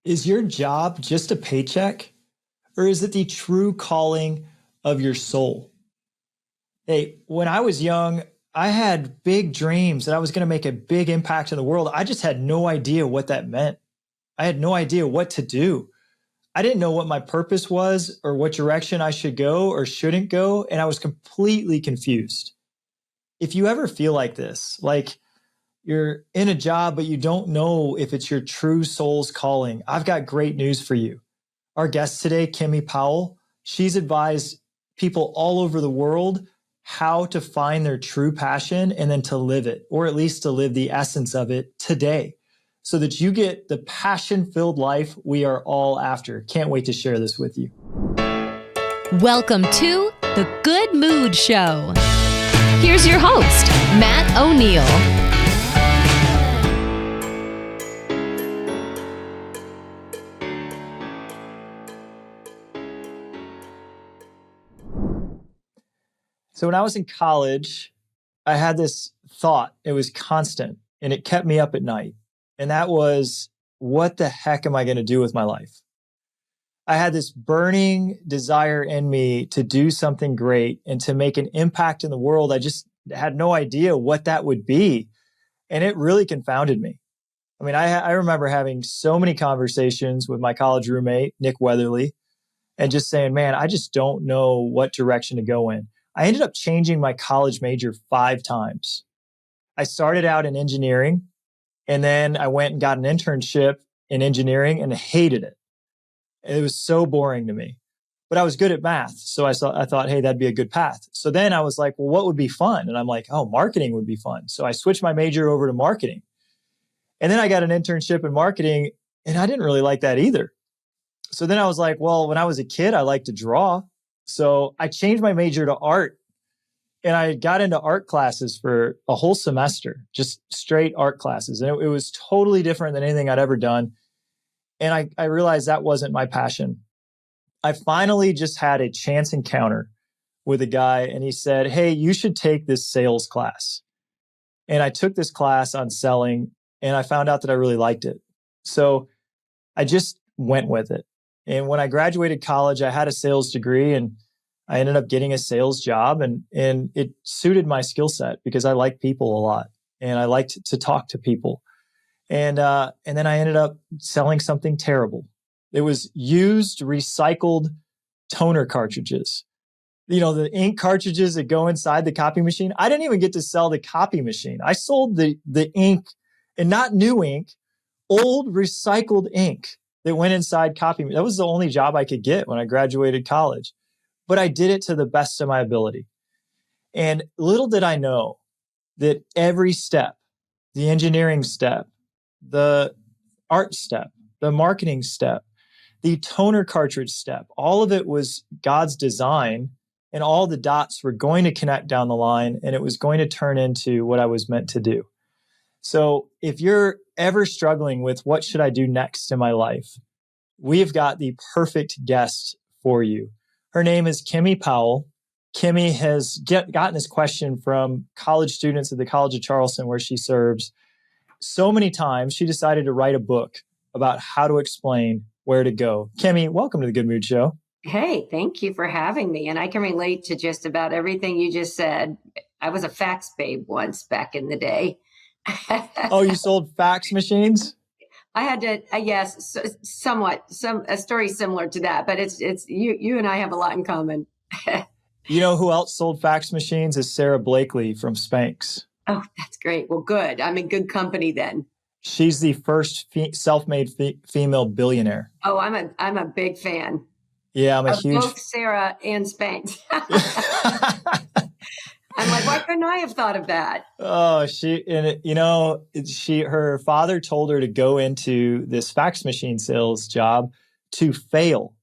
Is your job just a paycheck, or is it the true calling of your soul? Hey, when I was young, I had big dreams that I was going to make a big impact in the world. I just had no idea what that meant. I had no idea what to do. I didn't know what my purpose was or what direction I should go or shouldn't go. And I was completely confused. If you ever feel like this, like you're in a job, but you don't know if it's your true soul's calling, I've got great news for you. Our guest today, Kimmy Powell, she's advised people all over the world how to find their true passion and then to live it, or at least to live the essence of it today, so that you get the passion-filled life we are all after. Can't wait to share this with you. Welcome to The Good Mood Show. Here's your host, Matt O'Neill. So when I was in college, I had this thought. It was constant and it kept me up at night. And that was, what the heck am I going to do with my life? I had this burning desire in me to do something great and to make an impact in the world. I just had no idea what that would be. And it really confounded me. I mean, I remember having so many conversations with my college roommate, Nick Weatherly, and just saying, man, I just don't know what direction to go in. I ended up changing my college major 5 times. I started out in engineering, and then I went and got an internship in engineering and hated it. It was so boring to me, but I was good at math. So I thought, hey, that'd be a good path. So then I was like, well, what would be fun? And I'm like, oh, marketing would be fun. So I switched my major over to marketing. And then I got an internship in marketing, and I didn't really like that either. So then I was like, well, when I was a kid, I liked to draw. So I changed my major to art, and I got into art classes for a whole semester, just straight art classes. And it was totally different than anything I'd ever done. And I realized that wasn't my passion. I finally just had a chance encounter with a guy, and he said, hey, you should take this sales class. And I took this class on selling, and I found out that I really liked it. So I just went with it. And when I graduated college, I had a sales degree, and I ended up getting a sales job, and it suited my skill set because I like people a lot and I liked to talk to people. And then I ended up selling something terrible. It was used, recycled toner cartridges. You know, the ink cartridges that go inside the copy machine. I didn't even get to sell the copy machine. I sold the ink, and not new ink, old recycled ink that went inside copy. That was the only job I could get when I graduated college. But I did it to the best of my ability. And little did I know that every step, the engineering step, the art step, the marketing step, the toner cartridge step, all of it was God's design, and all the dots were going to connect down the line, and it was going to turn into what I was meant to do. So if you're ever struggling with what should I do next in my life, we've got the perfect guest for you. Her name is Kimmy Powell. Kimmy has gotten this question from college students at the College of Charleston, where she serves, so many times. She decided to write a book about how to explain where to go. Kimmy, welcome to the Good Mood Show. Hey, thank you for having me. And I can relate to just about everything you just said. I was a fax babe once back in the day. Oh, you sold fax machines? I had to, yes, somewhat, a story similar to that, but it's you and I have a lot in common. You know who else sold fax machines? Is Sarah Blakely from Spanx. Oh, that's great. Well, good. I'm in good company then. She's the first self-made female billionaire. Oh, I'm a big fan. Yeah, I'm a huge both Sarah and Spanx. I'm like, why couldn't I have thought of that? Oh, her father told her to go into this fax machine sales job to fail,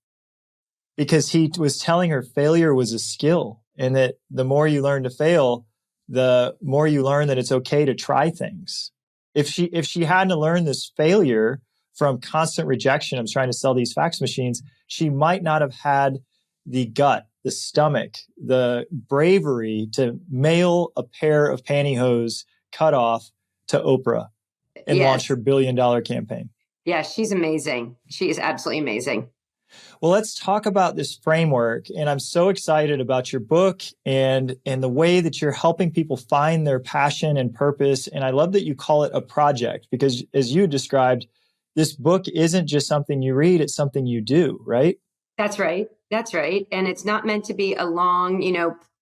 because he was telling her failure was a skill, and that the more you learn to fail, the more you learn that it's okay to try things. If she hadn't learned this failure from constant rejection of trying to sell these fax machines, she might not have had the gut, the stomach, the bravery to mail a pair of pantyhose cut off to Oprah and launch her $1 billion campaign. Yeah, she's amazing. She is absolutely amazing. Well, let's talk about this framework. And I'm so excited about your book and the way that you're helping people find their passion and purpose. And I love that you call it a project because, as you described, this book isn't just something you read, it's something you do, right? That's right. That's right. And it's not meant to be a long,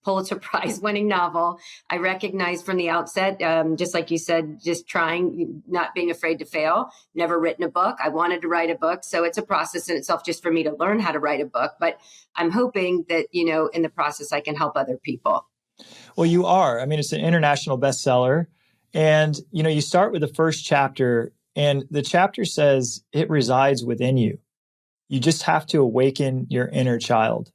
Pulitzer Prize winning novel. I recognize from the outset, just like you said, just trying, not being afraid to fail, never written a book. I wanted to write a book. So it's a process in itself just for me to learn how to write a book. But I'm hoping that, in the process, I can help other people. Well, you are. I mean, it's an international bestseller. And, you start with the first chapter, and the chapter says it resides within you. You just have to awaken your inner child.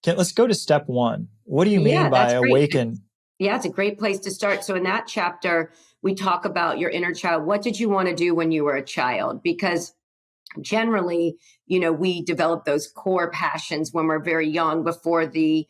Let's go to step one. What do you mean by awaken? Yeah, it's a great place to start. So in that chapter, we talk about your inner child. What did you want to do when you were a child? Because generally, we develop those core passions when we're very young before the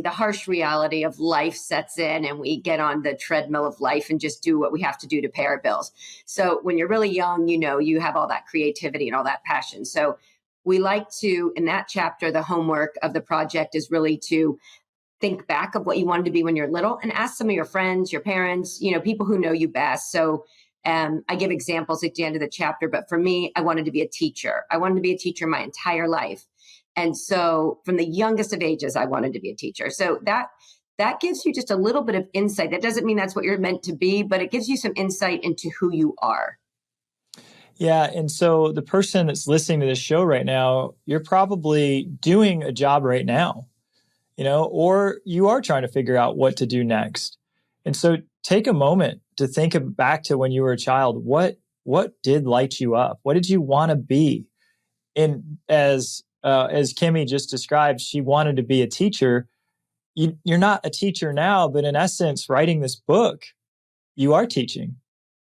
harsh reality of life sets in and we get on the treadmill of life and just do what we have to do to pay our bills. So when you're really young, you have all that creativity and all that passion. So we like to, in that chapter, the homework of the project is really to think back of what you wanted to be when you're little and ask some of your friends, your parents, people who know you best. So I give examples at the end of the chapter, but for me, I wanted to be a teacher. I wanted to be a teacher my entire life. And so from the youngest of ages, I wanted to be a teacher. So that gives you just a little bit of insight. That doesn't mean that's what you're meant to be, but it gives you some insight into who you are. Yeah. And so the person that's listening to this show right now, you're probably doing a job right now, or you are trying to figure out what to do next. And so take a moment to think back to when you were a child. What did light you up? What did you want to be? And as Kimmy just described, she wanted to be a teacher. You're not a teacher now, but in essence, writing this book, you are teaching.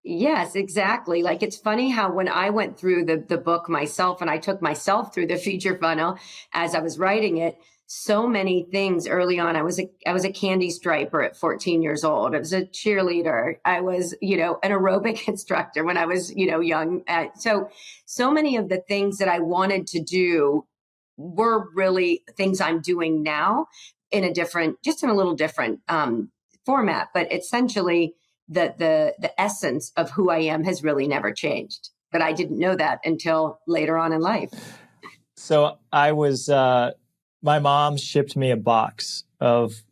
Yes, exactly. Like it's funny how when I went through the book myself and I took myself through the feature funnel as I was writing it, so many things early on. I was a candy striper at 14 years old. I was a cheerleader. I was, an aerobic instructor when I was, young. So many of the things that I wanted to do were really things I'm doing now in a little different format, but essentially the essence of who I am has really never changed. But I didn't know that until later on in life. So my mom shipped me a box of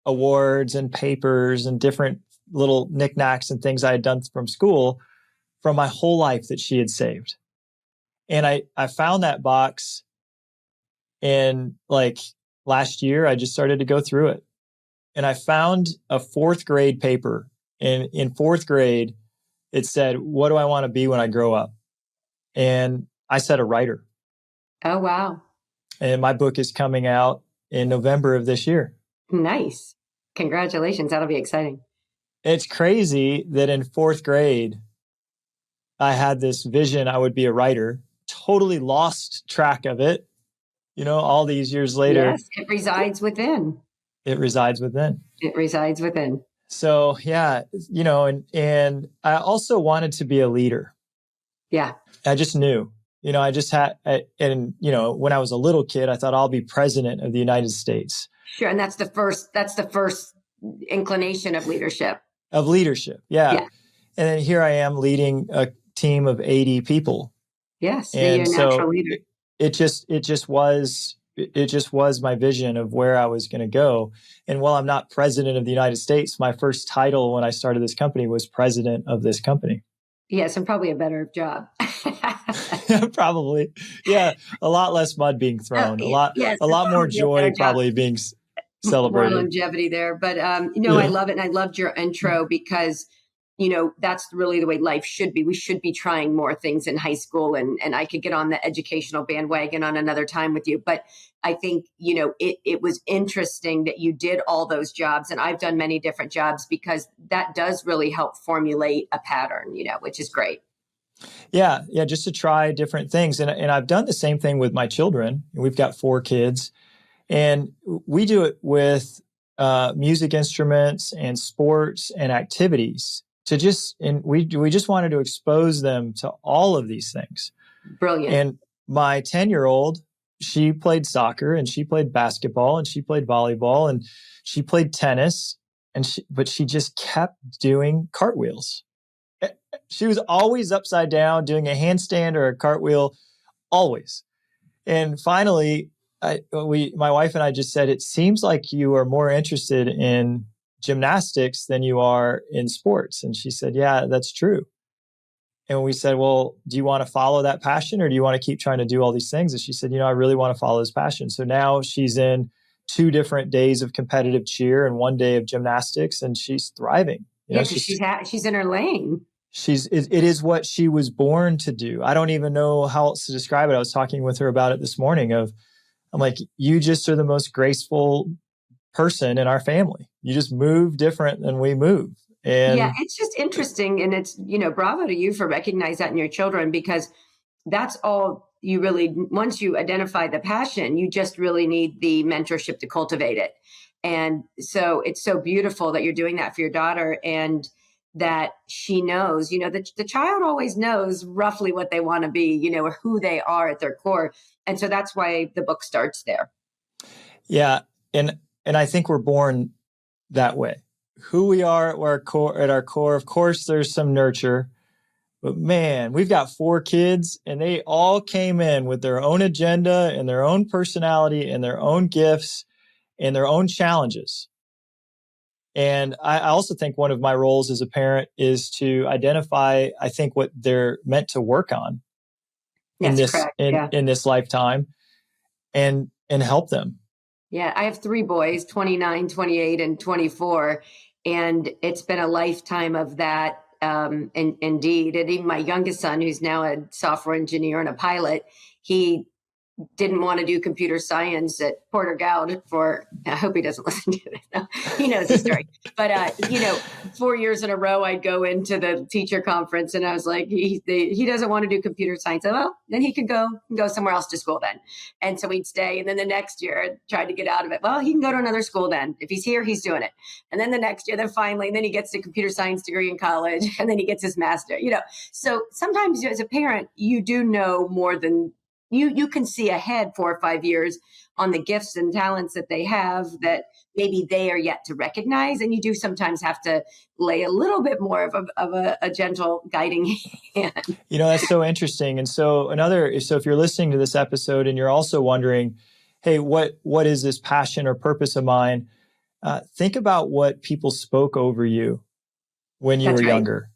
awards and papers and different little knickknacks and things I had done from school from my whole life that she had saved. And I found that box, and like last year, I just started to go through it. And I found a fourth grade paper. And in fourth grade, it said, what do I want to be when I grow up? And I said a writer. Oh, wow. And my book is coming out in November of this year. Nice. Congratulations. That'll be exciting. It's crazy that in fourth grade, I had this vision I would be a writer, totally lost track of it. All these years later. Yes, it resides within. It resides within. It resides within. So, yeah, and I also wanted to be a leader. Yeah. I just knew, when I was a little kid, I thought I'll be president of the United States. Sure. And that's the first inclination of leadership. Yeah. And then here I am leading a team of 80 people. Yes. And you're a natural leader. It just was my vision of where I was going to go. And while I'm not president of the United States, my first title when I started this company was president of this company. Yes, and probably a better job. Probably. Yeah. A lot less mud being thrown. A lot more joy probably being celebrated. More longevity there. But, I love it. And I loved your intro because, that's really the way life should be. We should be trying more things in high school. And I could get on the educational bandwagon on another time with you. But I think, it was interesting that you did all those jobs. And I've done many different jobs because that does really help formulate a pattern, which is great. Yeah. Yeah. Just to try different things. And I've done the same thing with my children. We've got 4 kids, and we do it with music instruments and sports and activities. and we just wanted to expose them to all of these things. Brilliant. And my 10-year-old, she played soccer and she played basketball and she played volleyball and she played tennis, but she just kept doing cartwheels. She was always upside down doing a handstand or a cartwheel, always. And finally, my wife and I just said, it seems like you are more interested in gymnastics than you are in sports. And she said, yeah, that's true. And we said, well, do you want to follow that passion or do you want to keep trying to do all these things? And she said, I really want to follow this passion. So now she's in 2 different days of competitive cheer and 1 day of gymnastics, and she's thriving. She's in her lane. It is what she was born to do. I don't even know how else to describe it. I was talking with her about it this morning I'm like, you just are the most graceful person in our family. You just move different than we move. And yeah, it's just interesting. And it's, bravo to you for recognizing that in your children, because that's all you really, once you identify the passion, you just really need the mentorship to cultivate it. And so it's so beautiful that you're doing that for your daughter, and that she knows, the child always knows roughly what they want to be, or who they are at their core. And so that's why the book starts there. Yeah. And I think we're born that way. Who we are at our core, of course, there's some nurture, but man, we've got 4 kids and they all came in with their own agenda and their own personality and their own gifts and their own challenges. And I also think one of my roles as a parent is to identify, I think, what they're meant to work on in this lifetime and help them. Yeah, I have 3 boys, 29, 28, and 24. And it's been a lifetime of that, indeed. And even my youngest son, who's now a software engineer and a pilot, he didn't want to do computer science at Porter Gaud I hope he doesn't listen to this. No, he knows the story. But, 4 years in a row, I'd go into the teacher conference and I was like, he doesn't want to do computer science. Well, then he could go somewhere else to school then. And so we'd stay. And then the next year I tried to get out of it. Well, he can go to another school then. If he's here, he's doing it. And then the next year, then he gets the computer science degree in college, and then he gets his master, So sometimes as a parent, you do know more than you can see ahead 4 or 5 years on the gifts and talents that they have that maybe they are yet to recognize. And you do sometimes have to lay a little bit more of a gentle guiding hand. That's so interesting. And so if you're listening to this episode and you're also wondering, hey, what is this passion or purpose of mine? Think about what people spoke over you when you were younger.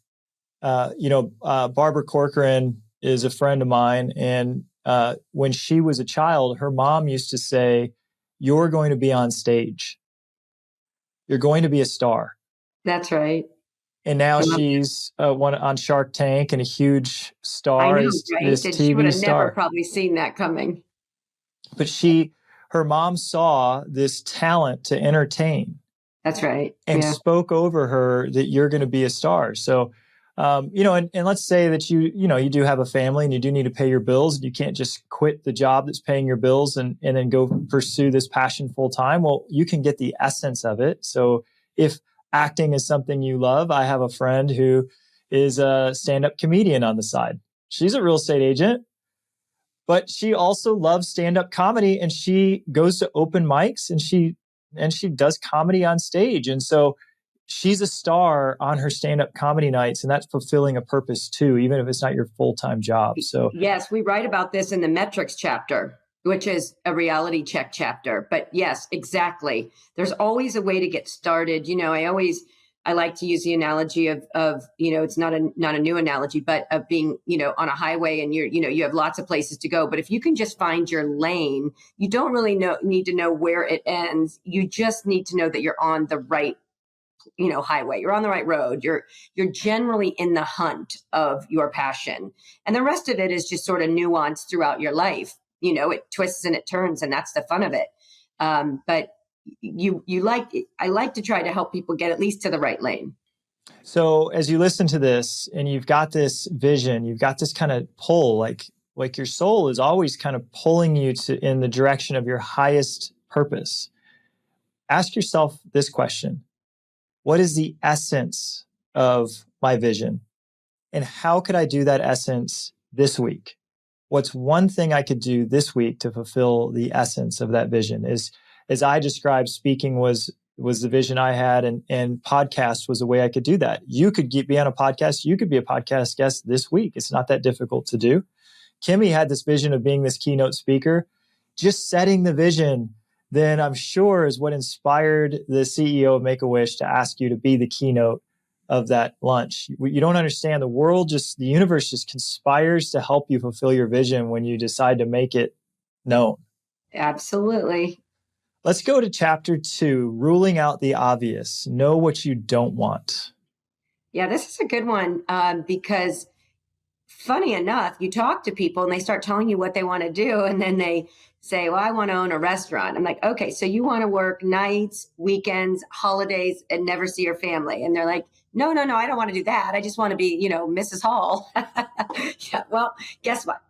Barbara Corcoran is a friend of mine, and when she was a child, her mom used to say, you're going to be on stage. You're going to be a star. That's right. And now she's on Shark Tank and a huge star. I know, right? This and TV she would have star. never probably seen that coming. But her mom saw this talent to entertain. That's right. And spoke over her that you're going to be a star. So, and let's say that you do have a family and you do need to pay your bills, and you can't just quit the job that's paying your bills and then go pursue this passion full time. Well, you can get the essence of it. So if acting is something you love, I have a friend who is a stand-up comedian on the side. She's a real estate agent, but she also loves stand-up comedy, and she goes to open mics and she does comedy on stage. And so she's a star on her stand-up comedy nights, and that's fulfilling a purpose too, even if it's not your full-time job. So yes, we write about this in the metrics chapter, which is a reality check chapter. But yes, exactly. There's always a way to get started. I like to use the analogy of it's not a new analogy, but of being, on a highway and you have lots of places to go. But if you can just find your lane, you don't really need to know where it ends. You just need to know that you're on the right highway. You're on the right road. You're generally in the hunt of your passion. And the rest of it is just sort of nuanced throughout your life. It twists and it turns, and that's the fun of it. But I like to try to help people get at least to the right lane. So as you listen to this and you've got this vision, you've got this kind of pull, like your soul is always kind of pulling you in the direction of your highest purpose. Ask yourself this question. What is the essence of my vision? And how could I do that essence this week? What's one thing I could do this week to fulfill the essence of that vision? As I described, speaking was the vision I had, and podcast was the way I could do that. You could be on a podcast. You could be a podcast guest this week. It's not that difficult to do. Kimmy had this vision of being this keynote speaker. Just setting the vision, then I'm sure, is what inspired the CEO of Make-A-Wish to ask you to be the keynote of that lunch. You don't understand. The universe just conspires to help you fulfill your vision when you decide to make it known. Absolutely. Let's go to chapter 2, ruling out the obvious. Know what you don't want. Yeah, this is a good one because funny enough, you talk to people and they start telling you what they want to do. And then they say, well, I want to own a restaurant. I'm like, okay, so you want to work nights, weekends, holidays, and never see your family. And they're like, no, I don't want to do that. I just want to be, Mrs. Hall. Yeah, well, guess what?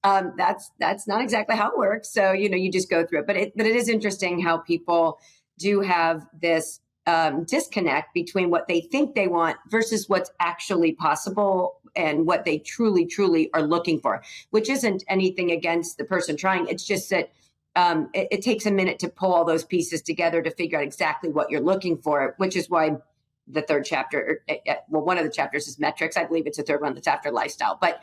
That's not exactly how it works. So, you just go through it. But it is interesting how people do have this disconnect between what they think they want versus what's actually possible and what they truly, truly are looking for, which isn't anything against the person trying. It's just that it takes a minute to pull all those pieces together to figure out exactly what you're looking for, which is why the third chapter, one of the chapters is metrics. I believe it's the third one that's after lifestyle. But,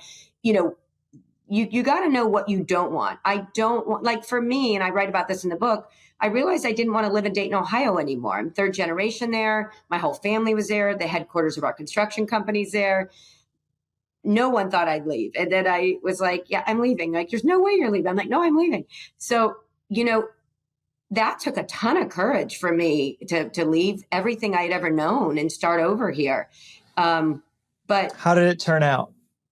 you got to know what you don't want. I don't want, like for me, and I write about this in the book, I realized I didn't want to live in Dayton, Ohio anymore. I'm third generation there. My whole family was there. The headquarters of our construction company's there. No one thought I'd leave. And then I was like, yeah, I'm leaving. Like, there's no way you're leaving. I'm like, no, I'm leaving. So, that took a ton of courage for me to leave everything I'd ever known and start over here. But how did it turn out?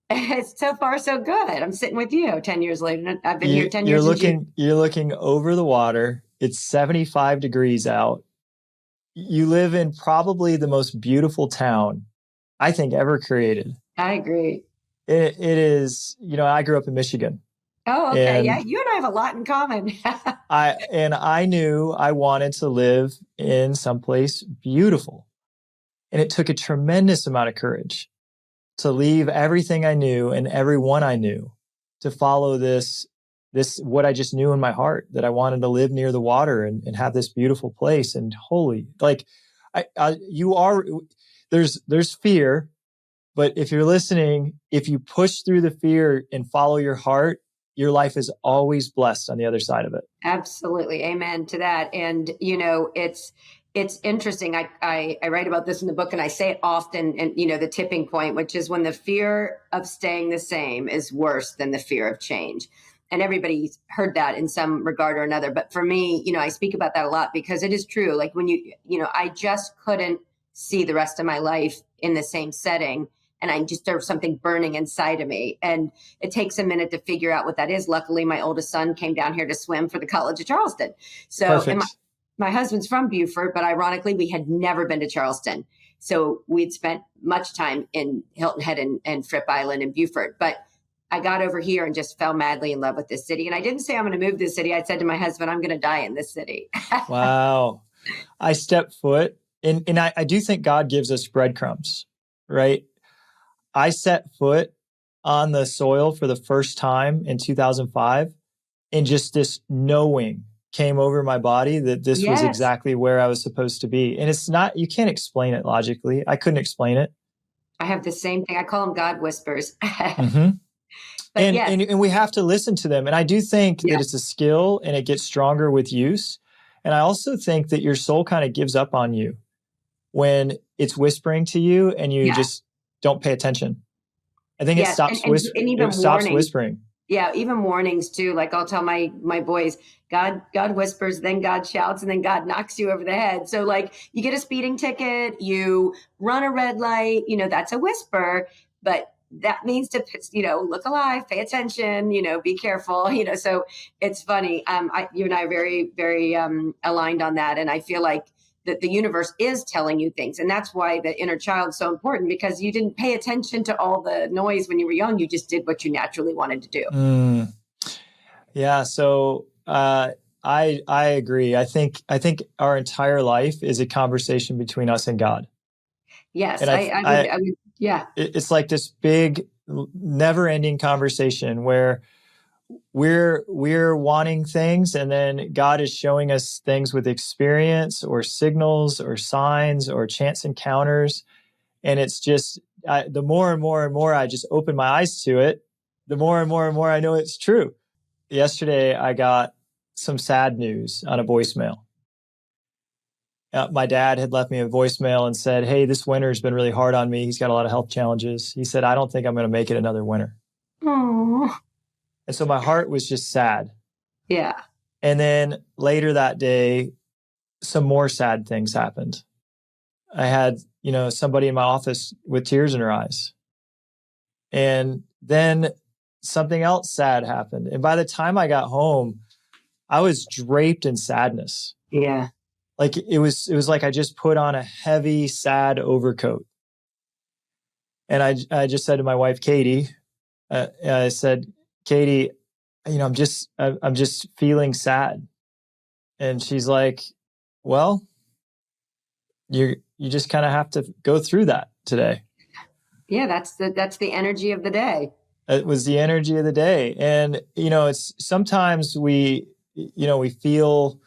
It's so far so good. I'm sitting with you 10 years later. I've been here 10 years. You're looking over the water. It's 75 degrees out. You live in probably the most beautiful town I think ever created. I agree. It is, I grew up in Michigan. Oh, okay. Yeah. You and I have a lot in common. I knew I wanted to live in someplace beautiful. And it took a tremendous amount of courage to leave everything I knew and everyone I knew to follow this, what I just knew in my heart, that I wanted to live near the water and have this beautiful place. And there's fear, but if you're listening, if you push through the fear and follow your heart, your life is always blessed on the other side of it. Absolutely. Amen to that. And, it's interesting. I write about this in the book and I say it often, and, the tipping point, which is when the fear of staying the same is worse than the fear of change. And everybody's heard that in some regard or another. But for me, I speak about that a lot because it is true. Like when I just couldn't see the rest of my life in the same setting. And there was something burning inside of me. And it takes a minute to figure out what that is. Luckily, my oldest son came down here to swim for the College of Charleston. So my husband's from Beaufort, but ironically, we had never been to Charleston. So we'd spent much time in Hilton Head and Fripp Island and Beaufort. But I got over here and just fell madly in love with this city. And I didn't say I'm going to move to this city. I said to my husband, I'm going to die in this city. Wow. I stepped foot. And I do think God gives us breadcrumbs, right? I set foot on the soil for the first time in 2005. And just this knowing came over my body that this was exactly where I was supposed to be. And it's not, you can't explain it logically. I couldn't explain it. I have the same thing. I call them God whispers. Mm-hmm. And we have to listen to them. And I do think that it's a skill and it gets stronger with use. And I also think that your soul kind of gives up on you when it's whispering to you and you just don't pay attention. I think it stops whispering. Yeah, even warnings too. Like I'll tell my boys, God whispers, then God shouts, and then God knocks you over the head. So like you get a speeding ticket, you run a red light, that's a whisper, but that means to, look alive, pay attention, be careful, so it's funny. You and I are very, very aligned on that. And I feel like that the universe is telling you things. And that's why the inner child is so important, because you didn't pay attention to all the noise when you were young. You just did what you naturally wanted to do. Yeah. So I agree. I think our entire life is a conversation between us and God. Yes, And I would Yeah. It's like this big, never-ending conversation where we're wanting things, and then God is showing us things with experience or signals or signs or chance encounters. And it's just, the more and more and more I just open my eyes to it, the more and more and more I know it's true. Yesterday, I got some sad news on a voicemail. My dad had left me a voicemail and said, "Hey, this winter's been really hard on me. He's got a lot of health challenges." He said, "I don't think I'm going to make it another winter." Oh. And so my heart was just sad. Yeah. And then later that day, some more sad things happened. I had, somebody in my office with tears in her eyes. And then something else sad happened. And by the time I got home, I was draped in sadness. Yeah. Like it was like I just put on a heavy, sad overcoat. And I just said to my wife, Katie, I said, "Katie, I'm just feeling sad." And she's like, "Well, you just kind of have to go through that today." Yeah, that's the energy of the day. It was the energy of the day. And, it's sometimes we feel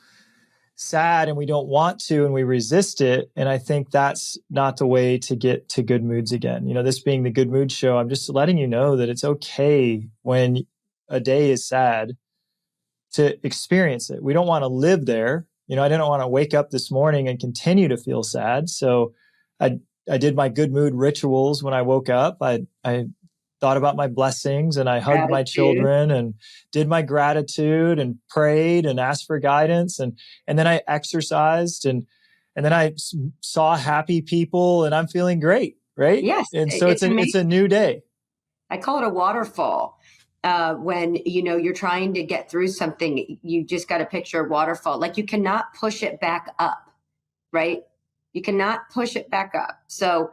sad and we don't want to, and we resist it. And I think that's not the way to get to good moods again. This being the Good Mood Show, I'm just letting you know that it's okay when a day is sad to experience it. We don't want to live there. I didn't want to wake up this morning and continue to feel sad. So I did my good mood rituals when I woke up. I thought about my blessings, and I hugged my children and did my gratitude and prayed and asked for guidance. And then I exercised, and then I saw happy people, and I'm feeling great. Right. Yes. And so it's a new day. I call it a waterfall. When, you're trying to get through something, you just got to picture a waterfall. Like you cannot push it back up, right? You cannot push it back up. So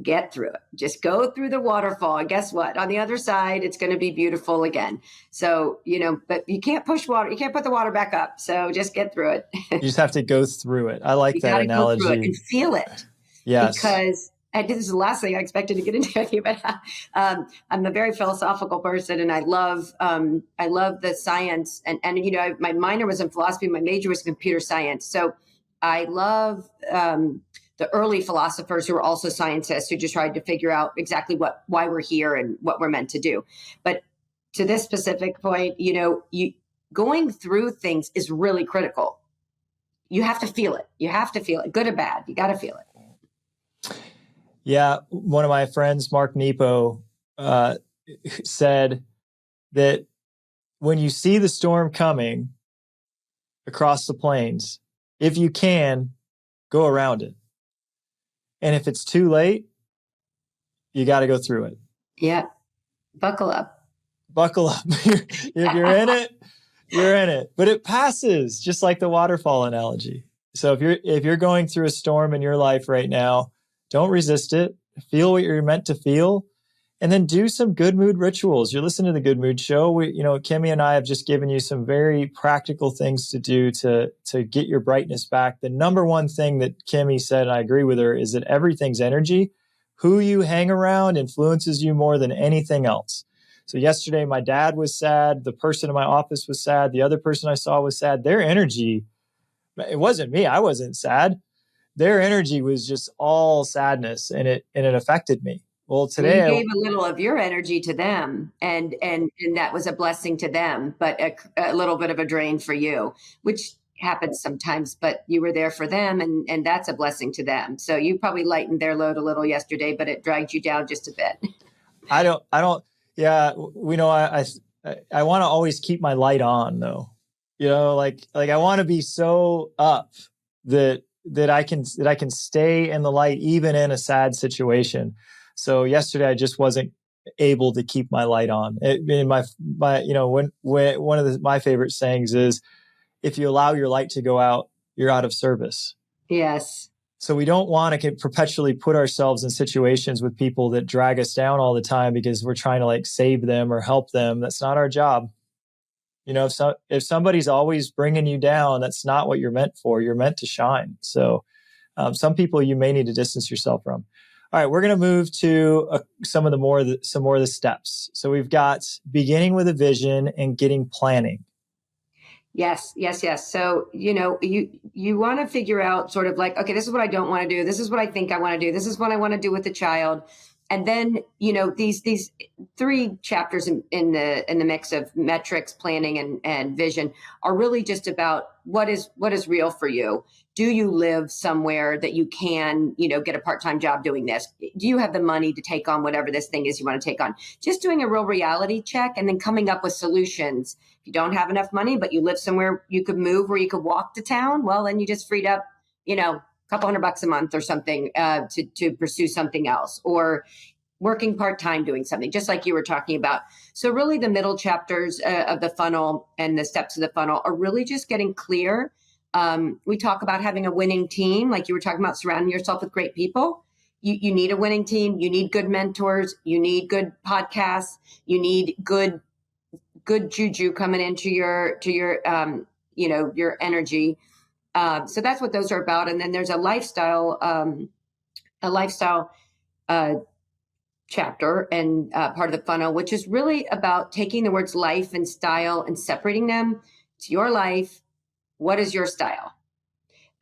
get through it. Just go through the waterfall. And guess what? On the other side, it's going to be beautiful again. So, but you can't push water. You can't put the water back up. So just get through it. You just have to go through it. I like that analogy. Go through it and feel it. Yes. Because this is the last thing I expected to get into, but I'm a very philosophical person, and I love the science. And my minor was in philosophy, my major was computer science. So I love the early philosophers who were also scientists who just tried to figure out exactly why we're here and what we're meant to do. But to this specific point, you going through things is really critical. You have to feel it. You have to feel it, good or bad. You got to feel it. Yeah, one of my friends, Mark Nepo, said that when you see the storm coming across the plains, if you can, go around it. And if it's too late, you got to go through it. Yeah. Buckle up. Buckle up. If you're in it, you're in it. But it passes, just like the waterfall analogy. So if you're going through a storm in your life right now, don't resist it. Feel what you're meant to feel, and then do some good mood rituals. You're listening to the Good Mood Show. Kimmy and I have just given you some very practical things to do to get your brightness back. The number one thing that Kimmy said, and I agree with her, is that everything's energy. Who you hang around influences you more than anything else. So yesterday, my dad was sad. The person in my office was sad. The other person I saw was sad. Their energy, it wasn't me. I wasn't sad. Their energy was just all sadness, and it affected me. Well, today you gave a little of your energy to them, and that was a blessing to them, but a little bit of a drain for you, which happens sometimes. But you were there for them, and that's a blessing to them. So you probably lightened their load a little yesterday, but it dragged you down just a bit. I don't. Yeah, I want to always keep my light on, though. Like I want to be so up that I can stay in the light even in a sad situation. So yesterday I just wasn't able to keep my light on. One of my favorite sayings is, if you allow your light to go out, you're out of service. Yes. So we don't want to perpetually put ourselves in situations with people that drag us down all the time because we're trying to save them or help them. That's not our job. If somebody's always bringing you down, that's not what you're meant for. You're meant to shine. So some people you may need to distance yourself from. All right, we're going to move to some more of the steps. So we've got beginning with a vision and getting planning. Yes, yes, yes. So, you want to figure out sort of like, okay, this is what I don't want to do. This is what I think I want to do. This is what I want to do with the child. And then, these three chapters in the mix of metrics, planning, and vision are really just about what is real for you. Do you live somewhere that you can, get a part-time job doing this? Do you have the money to take on whatever this thing is you want to take on? Just doing a real reality check and then coming up with solutions. If you don't have enough money, but you live somewhere you could move, where you could walk to town, well, then you just freed up, a couple $100 a month or something to pursue something else, or working part-time doing something, just like you were talking about. So really the middle chapters of the funnel and the steps of the funnel are really just getting clear. We talk about having a winning team, like you were talking about, surrounding yourself with great people. You need a winning team. You need good mentors. You need good podcasts. You need good juju coming into your your energy. So that's what those are about. And then there's a lifestyle chapter and part of the funnel, which is really about taking the words life and style and separating them. It's your life. What is your style?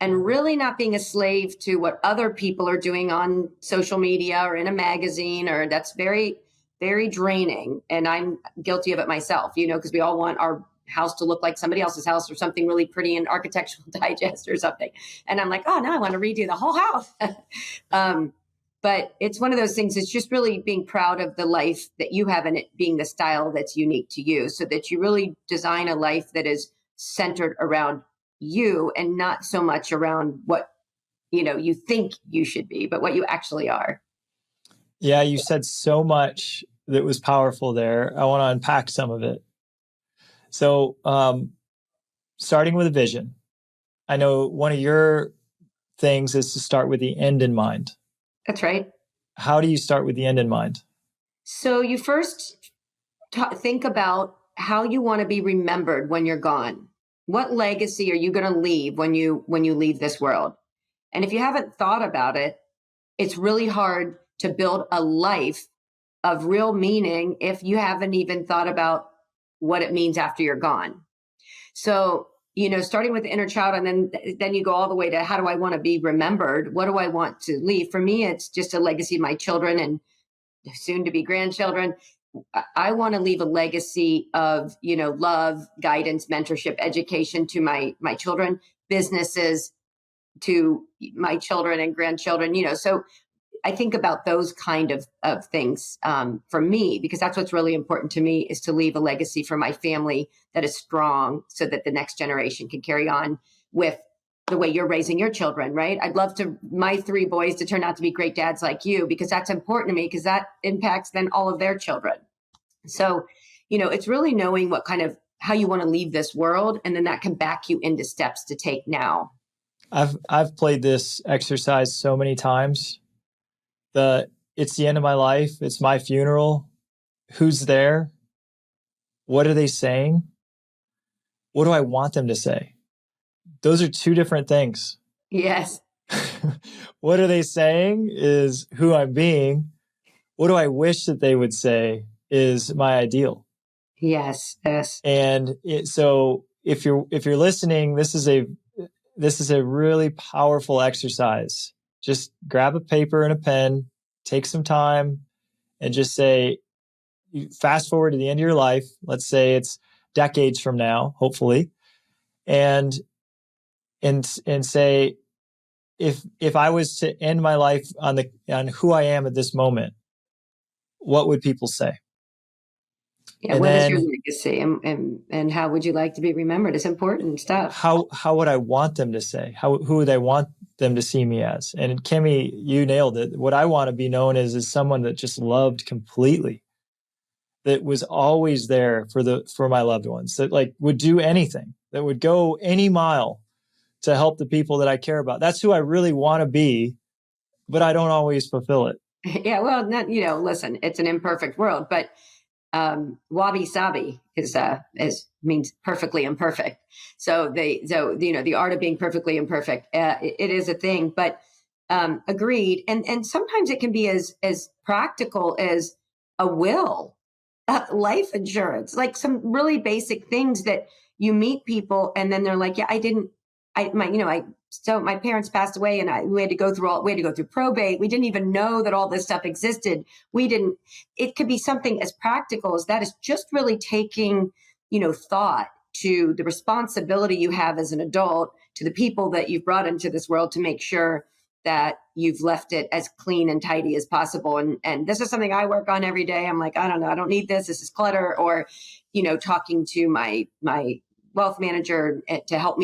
And really not being a slave to what other people are doing on social media or in a magazine, or that's very, very draining. And I'm guilty of it myself, because we all want our house to look like somebody else's house or something really pretty in Architectural Digest or something. And I'm like, oh, now I want to redo the whole house. But it's one of those things. It's just really being proud of the life that you have and it being the style that's unique to you, so that you really design a life that is centered around you and not so much around what, you think you should be, but what you actually are. Yeah, you said so much that was powerful there. I want to unpack some of it. So, starting with a vision. I know one of your things is to start with the end in mind. That's right. How do you start with the end in mind? So you first think about how you want to be remembered when you're gone. What legacy are you going to leave when you leave this world? And if you haven't thought about it, it's really hard to build a life of real meaning if you haven't even thought about what it means after you're gone. So, starting with the inner child, and then you go all the way to how do I want to be remembered? What do I want to leave? For me, it's just a legacy of my children and soon to be grandchildren. I want to leave a legacy of, love, guidance, mentorship, education to my children, businesses to my children and grandchildren, so I think about those kind of things for me, because that's what's really important to me, is to leave a legacy for my family that is strong, so that the next generation can carry on with the way you're raising your children, right? I'd love my 3 boys to turn out to be great dads like you, because that's important to me, because that impacts then all of their children. So, it's really knowing how you want to leave this world, and then that can back you into steps to take now. I've played this exercise so many times. It's the end of my life. It's my funeral. Who's there? What are they saying? What do I want them to say? Those are 2 different things. Yes. What are they saying is who I'm being. What do I wish that they would say is my ideal. Yes. Yes. And so if you're listening, this is a really powerful exercise. Just grab a paper and a pen, take some time, and just say, fast forward to the end of your life. Let's say it's decades from now, hopefully, and say, if I was to end my life on who I am at this moment, what would people say? Yeah, and what is your legacy, and how would you like to be remembered? It's important stuff. How would I want them to say? Who would I want them to see me as? And Kimmy, you nailed it. What I want to be known as is someone that just loved completely, that was always there for my loved ones, that would do anything, that would go any mile to help the people that I care about. That's who I really want to be, but I don't always fulfill it. Yeah, well, listen, it's an imperfect world, but wabi sabi means perfectly imperfect. So the art of being perfectly imperfect, it is a thing. But Agreed. And sometimes it can be as practical as a will, life insurance, like some really basic things that you meet people and then they're like, yeah, so my parents passed away and we had to go through probate. We didn't even know that all this stuff existed. It could be something as practical as that, is just really taking, thought to the responsibility you have as an adult, to the people that you've brought into this world, to make sure that you've left it as clean and tidy as possible. And this is something I work on every day. I'm like, I don't know, I don't need this. This is clutter. Or, talking to my wealth manager to help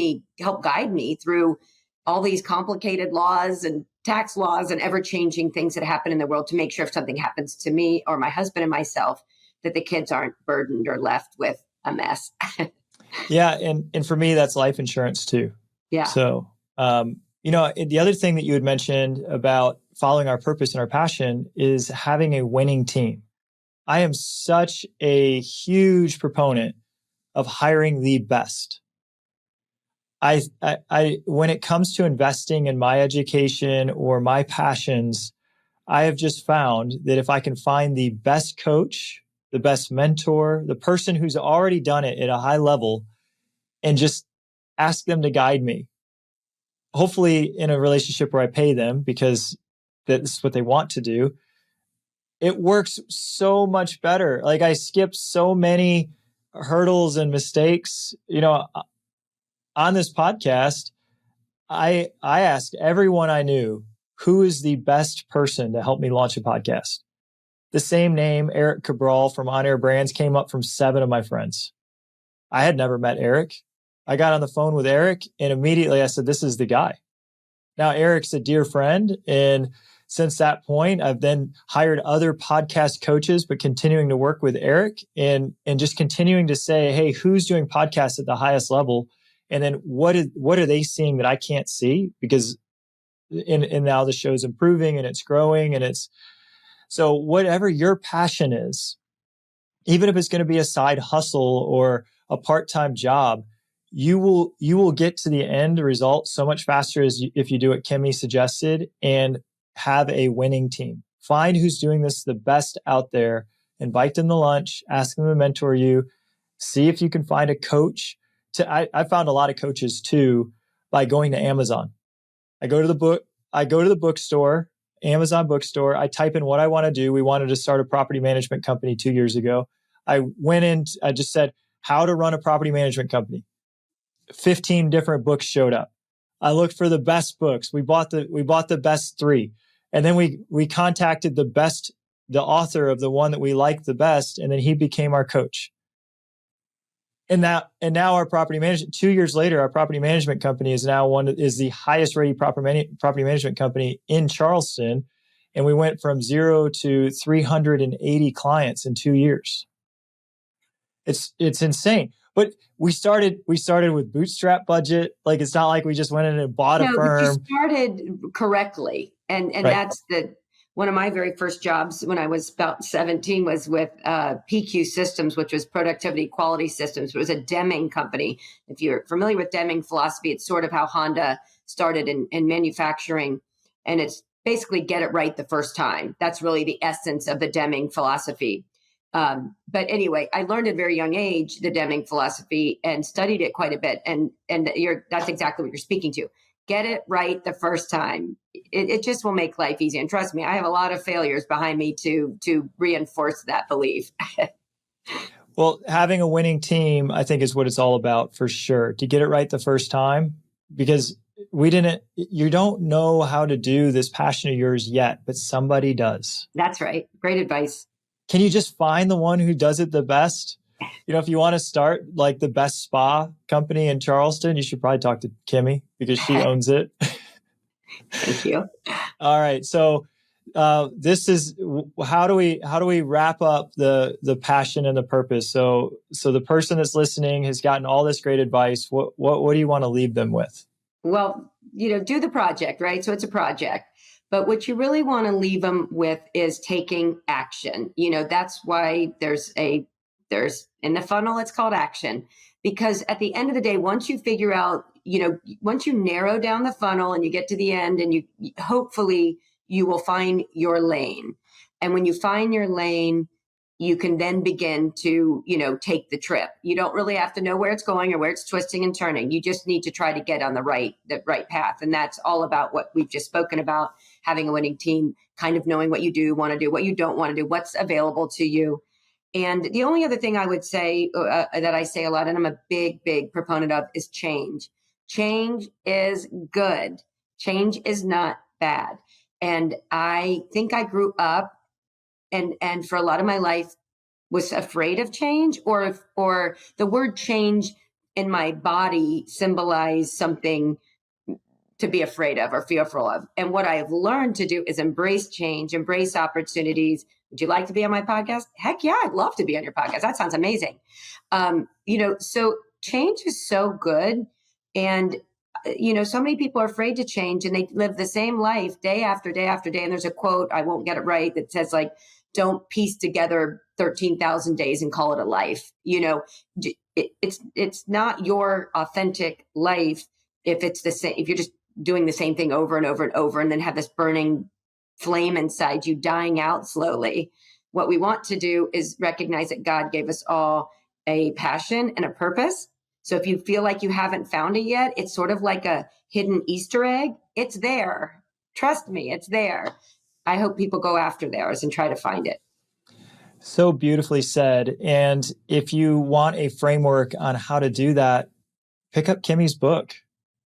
guide me through all these complicated laws and tax laws and ever-changing things that happen in the world, to make sure if something happens to me or my husband and myself, that the kids aren't burdened or left with a mess. Yeah. And for me, that's life insurance too. Yeah. So, the other thing that you had mentioned about following our purpose and our passion is having a winning team. I am such a huge proponent of hiring the best. I when it comes to investing in my education or my passions, I have just found that if I can find the best coach, the best mentor, the person who's already done it at a high level, and just ask them to guide me, hopefully in a relationship where I pay them because that's what they want to do, it works so much better. Like, I skip so many hurdles and mistakes. On this podcast, I asked everyone I knew, who is the best person to help me launch a podcast? The same name, Eric Cabral from On Air Brands, came up from 7 of my friends. I had never met Eric. I got on the phone with Eric and immediately I said, this is the guy. Now, Eric's a dear friend. And since that point, I've then hired other podcast coaches, but continuing to work with Eric and just continuing to say, hey, who's doing podcasts at the highest level? And then what are they seeing that I can't see? Because and now the show's improving and it's growing and so whatever your passion is, even if it's going to be a side hustle or a part-time job, you will get to the end result so much faster if you do what Kimmy suggested and have a winning team. Find who's doing this the best out there, invite them to lunch, ask them to mentor you, see if you can find a coach. I found a lot of coaches too by going to Amazon. I go to the bookstore, Amazon bookstore. I type in what I want to do. We wanted to start a property management company 2 years ago. I went in, I just said, how to run a property management company. 15 different books showed up. I looked for the best books. We bought the best 3. And then we contacted the author of the one that we liked the best. And then he became our coach. And now our property management, 2 years later, our property management company is now is the highest rated property management company in Charleston. And we went from 0 to 380 clients in 2 years. It's insane. But we started with bootstrap budget. Like, it's not like we just went in and bought a firm. But you started correctly. And right. That's one of my very first jobs when I was about 17 was with PQ Systems, which was Productivity Quality Systems. It was a Deming company. If you're familiar with Deming philosophy, it's sort of how Honda started in manufacturing. And it's basically get it right the first time. That's really the essence of the Deming philosophy. But anyway, I learned at a very young age the Deming philosophy and studied it quite a bit. And that's exactly what you're speaking to. Get it right the first time. It just will make life easy. And trust me, I have a lot of failures behind me to reinforce that belief. Well, having a winning team, I think, is what it's all about for sure. To get it right the first time, because you don't know how to do this passion of yours yet, but somebody does. That's right. Great advice. Can you just find the one who does it the best? If you want to start like the best spa company in Charleston, you should probably talk to Kimmy because she owns it. Thank you. All right. So this is how do we wrap up the passion and the purpose? So the person that's listening has gotten all this great advice. What do you want to leave them with? Well, do the project, right? So it's a project. But what you really want to leave them with is taking action. That's why there's in the funnel, it's called action. Because at the end of the day, once you figure out once you narrow down the funnel and you get to the end, and hopefully you will find your lane. And when you find your lane, you can then begin to, take the trip. You don't really have to know where it's going or where it's twisting and turning. You just need to try to get on the right path. And that's all about what we've just spoken about, having a winning team, kind of knowing what you do want to do, what you don't want to do, what's available to you. And the only other thing I would say that I say a lot, and I'm a big, big proponent of, is change. Change is good. Change is not bad. And I think I grew up and for a lot of my life was afraid of change, or the word change in my body symbolized something to be afraid of or fearful of. And what I have learned to do is embrace change, embrace opportunities. Would you like to be on my podcast? Heck yeah, I'd love to be on your podcast. That sounds amazing. So change is so good. And, so many people are afraid to change, and they live the same life day after day after day. And there's a quote, I won't get it right, that says don't piece together 13,000 days and call it a life. It's not your authentic life if it's the same, if you're just doing the same thing over and over and over, and then have this burning flame inside you dying out slowly. What we want to do is recognize that God gave us all a passion and a purpose. So if you feel like you haven't found it yet, it's sort of like a hidden Easter egg. It's there. Trust me, it's there. I hope people go after theirs and try to find it. So beautifully said. And if you want a framework on how to do that, pick up Kimmy's book.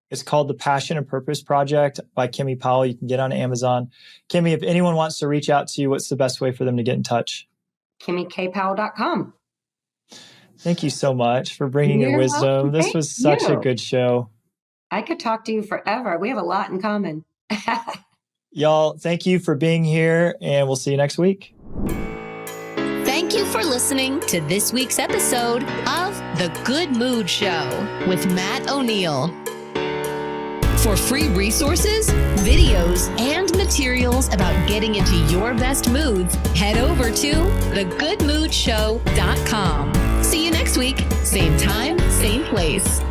It's called The Passion and Purpose Project by Kimmy Powell. You can get on Amazon. Kimmy, if anyone wants to reach out to you, what's the best way for them to get in touch? KimmyKPowell.com. Thank you so much for bringing your wisdom. Welcome. This was such a good show. I could talk to you forever. We have a lot in common. Y'all, thank you for being here, and we'll see you next week. Thank you for listening to this week's episode of The Good Mood Show with Matt O'Neill. For free resources, videos, and materials about getting into your best moods, head over to thegoodmoodshow.com. See you next week, same time, same place.